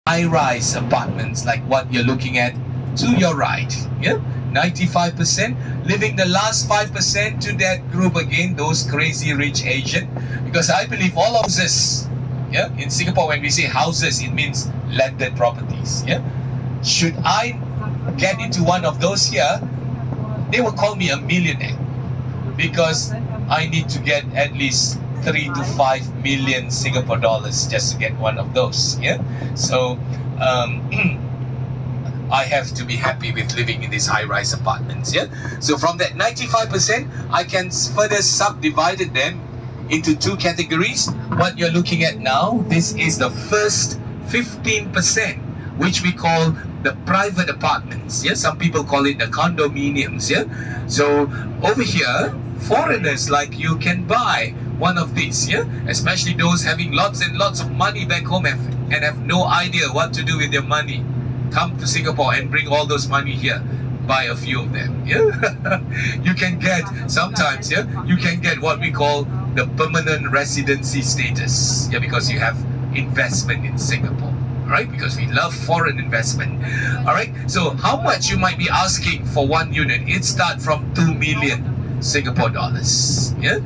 high-rise apartments like what you're looking at to your right. Yeah, 95% leaving the last 5% to that group again, those crazy rich Asian. Because I believe all houses, yeah, in Singapore, when we say houses, it means landed properties. Yeah, should I get into one of those here, they will call me a millionaire, because I need to get at least 3 to 5 million Singapore dollars just to get one of those. Yeah, so I have to be happy with living in these high-rise apartments. Yeah, so from that 95%, I can further subdivide them into two categories. What you're looking at now, this is the first 15%, which we call the private apartments. Yeah, some people call it the condominiums. Yeah, so over here, foreigners like you can buy one of these. Yeah, especially those having lots and lots of money back home and have no idea what to do with their money. Come to Singapore and bring all those money here. Buy a few of them. Yeah, you can get sometimes. Yeah, you can get what we call the permanent residency status. Yeah, because you have investment in Singapore. Right, because we love foreign investment. All right, so how much you might be asking for one unit? It starts from 2 million Singapore dollars. Yeah,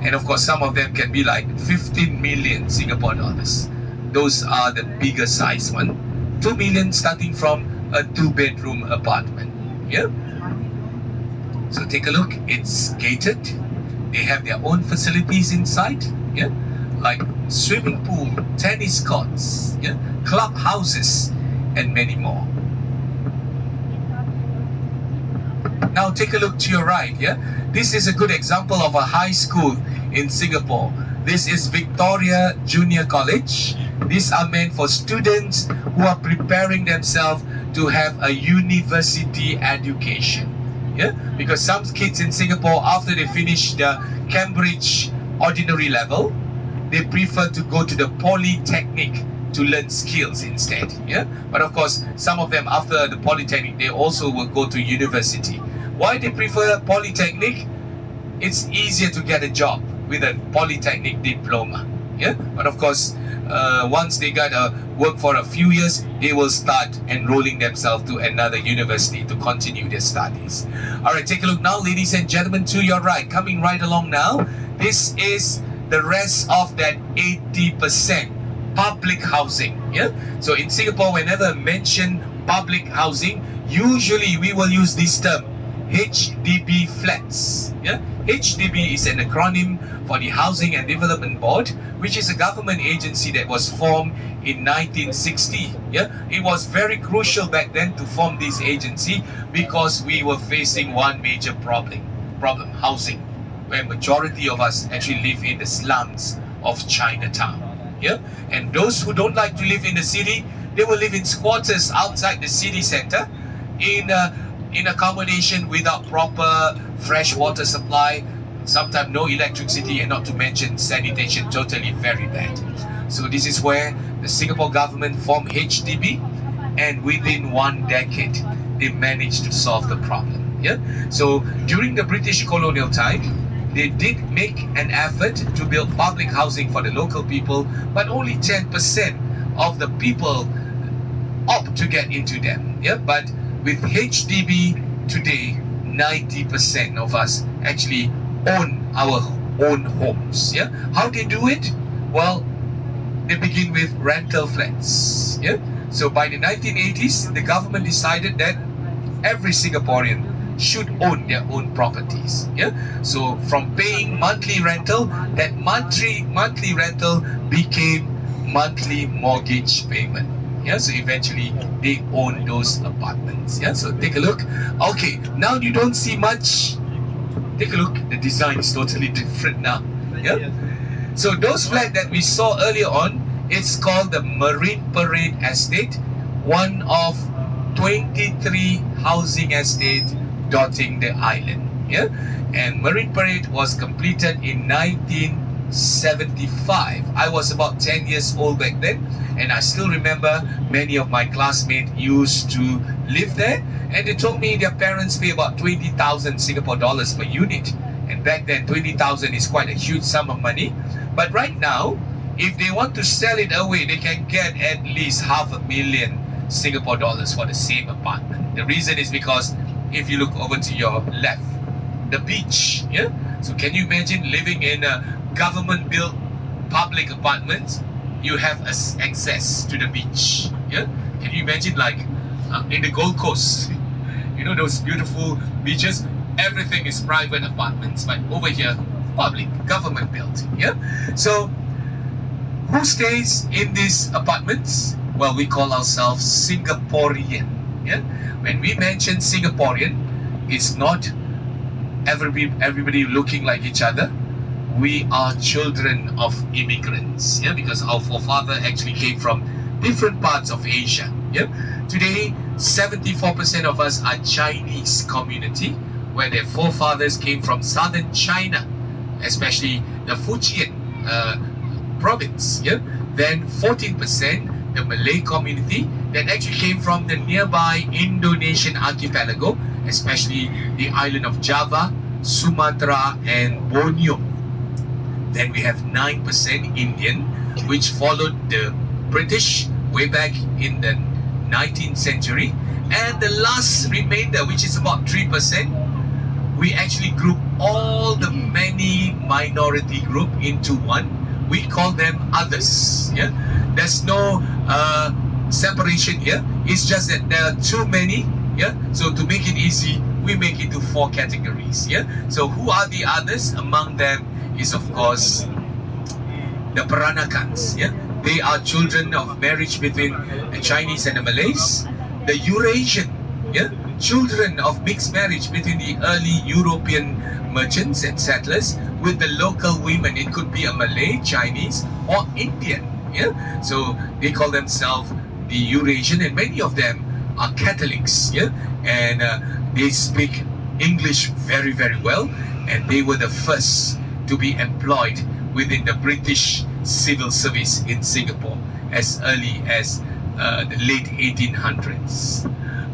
and of course some of them can be like 15 million Singapore dollars. Those are the bigger size one. 2 million starting from a 2-bedroom apartment. Yeah, so take a look. It's gated. They have their own facilities inside. Yeah, like swimming pool, tennis courts, yeah, clubhouses, and many more. Now take a look to your right. Yeah, this is a good example of a high school in Singapore. This is Victoria Junior College. These are meant for students who are preparing themselves to have a university education. Yeah, because some kids in Singapore, after they finish the Cambridge ordinary level, they prefer to go to the polytechnic to learn skills instead. Yeah, but of course some of them after the polytechnic, they also will go to university. Why they prefer polytechnic? It's easier to get a job with a polytechnic diploma. Yeah, but of course once they got to work for a few years, they will start enrolling themselves to another university to continue their studies. All right, take a look now, ladies and gentlemen, to your right, coming right along now. This is the rest of that 80% public housing. Yeah, so in Singapore, whenever I mention public housing, usually we will use this term, HDB flats. Yeah, HDB is an acronym for the Housing and Development Board, which is a government agency that was formed in 1960. Yeah, it was very crucial back then to form this agency because we were facing one major problem, housing, where majority of us actually live in the slums of Chinatown. Yeah, and those who don't like to live in the city, they will live in squatters outside the city center in accommodation without proper fresh water supply, sometimes no electricity, and not to mention sanitation, totally very bad. So this is where the Singapore government formed HDB, and within 1 decade they managed to solve the problem. Yeah, so during the British colonial time, they did make an effort to build public housing for the local people, but only 10% of the people opt to get into them. Yeah, but with HDB today, 90% of us actually own our own homes. Yeah, how they do it? Well, they begin with rental flats. Yeah, so by the 1980s, the government decided that every Singaporean should own their own properties. Yeah, so from paying monthly rental, that monthly rental became monthly mortgage payment. Yeah, so eventually they own those apartments. Yeah, so take a look. Okay, now you don't see much. Take a look, the design is totally different now. Yeah, so those flats that we saw earlier on, it's called the Marine Parade Estate, one of 23 housing estates dotting the island. Yeah, and Marine Parade was completed in 1975. I was about 10 years old back then, and I still remember many of my classmates used to live there, and they told me their parents pay about 20,000 Singapore dollars per unit. And back then 20,000 is quite a huge sum of money. But right now if they want to sell it away, they can get at least $500,000 Singapore dollars for the same apartment. The reason is because if you look over to your left, the beach, yeah? So can you imagine living in a government-built public apartment? You have access to the beach, yeah? Can you imagine like in the Gold Coast, you know those beautiful beaches? Everything is private apartments, but over here, public, government-built, yeah? So who stays in these apartments? Well, we call ourselves Singaporean. Yeah? When we mention Singaporean, it's not everybody looking like each other. We are children of immigrants. Yeah? Because our forefather actually came from different parts of Asia. Yeah? Today, 74% of us are Chinese community, where their forefathers came from southern China, especially the Fujian province. Yeah? Then 14% the Malay community that actually came from the nearby Indonesian archipelago, especially the island of Java, Sumatra and Borneo. Then we have 9% Indian, which followed the British way back in the 19th century. And the last remainder, which is about 3%, we actually group all the many minority group into one. We call them others. Yeah, there's no separation here. It's just that there are too many. Yeah, so to make it easy, we make it to 4 categories. Yeah, so who are the others? Among them is of course the Peranakans. Yeah, they are children of marriage between the Chinese and the Malays. The Eurasian, yeah, children of mixed marriage between the early European merchants and settlers with the local women. It could be a Malay, Chinese or Indian. Yeah, so they call themselves the Eurasian, and many of them are Catholics. Yeah, and they speak English very, very well, and they were the first to be employed within the British civil service in Singapore as early as the late 1800s.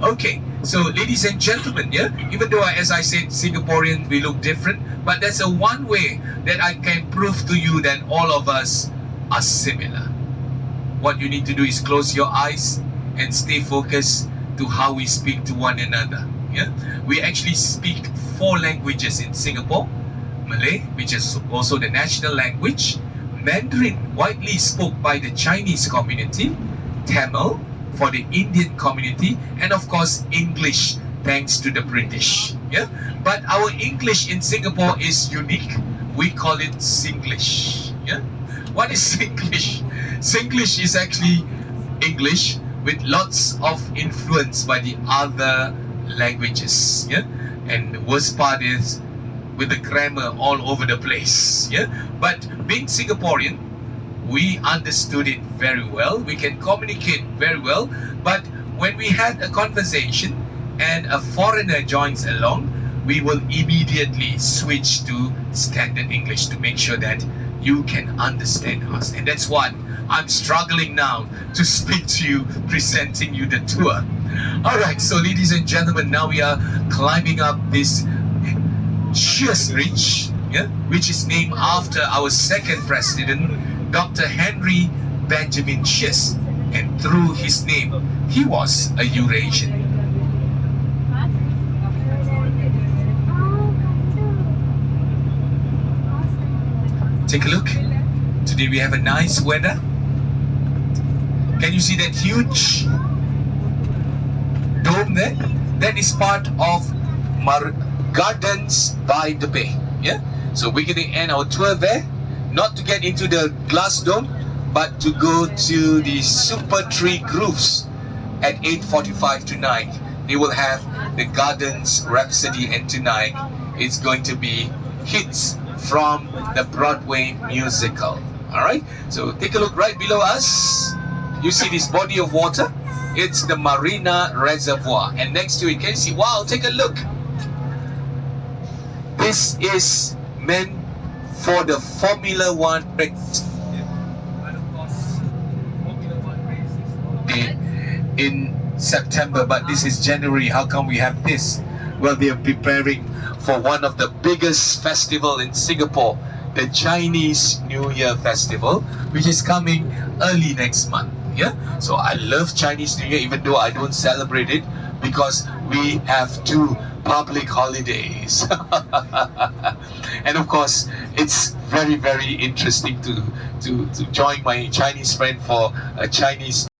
Okay, so ladies and gentlemen, yeah, even though as I said Singaporean, we look different, but that's a one way that I can prove to you that all of us are similar. What you need to do is close your eyes and stay focused to how we speak to one another. Yeah, we actually speak 4 languages in Singapore: Malay, which is also the national language; Mandarin, widely spoke by the Chinese community; Tamil for the Indian community; and of course English, thanks to the British. Yeah, but our English in Singapore is unique. We call it Singlish. Yeah, what is Singlish? Singlish is actually English with lots of influence by the other languages. Yeah, and the worst part is with the grammar all over the place. Yeah, but being Singaporean, we understood it very well. We can communicate very well. But when we had a conversation and a foreigner joins along, we will immediately switch to standard English to make sure that you can understand us. And that's what I'm struggling now to speak to you, presenting you the tour. Alright, so ladies and gentlemen, now we are climbing up this Shears Ridge, yeah, which is named after our second president, Dr. Henry Benjamin Shears, and through his name, he was a Eurasian. Take a look. Today we have a nice weather. Can you see that huge dome there? That is part of Gardens by the Bay. Yeah. So we're going to end our tour there, not to get into the glass dome, but to go to the Super Tree Groves at 8:45 tonight. They will have the Gardens Rhapsody, and tonight it's going to be hits from the Broadway musical. Alright, so take a look right below us. You see this body of water? It's the Marina Reservoir, and next to it, can you see? Wow, take a look. This is meant for the Formula 1 race. In September, but this is January. How come we have this? Well, they are preparing for one of the biggest festival in Singapore. the Chinese New Year festival, which is coming early next month. Yeah, so I love Chinese New Year, even though I don't celebrate it, because we have 2 public holidays. And of course, it's very, very interesting to join my Chinese friend for a Chinese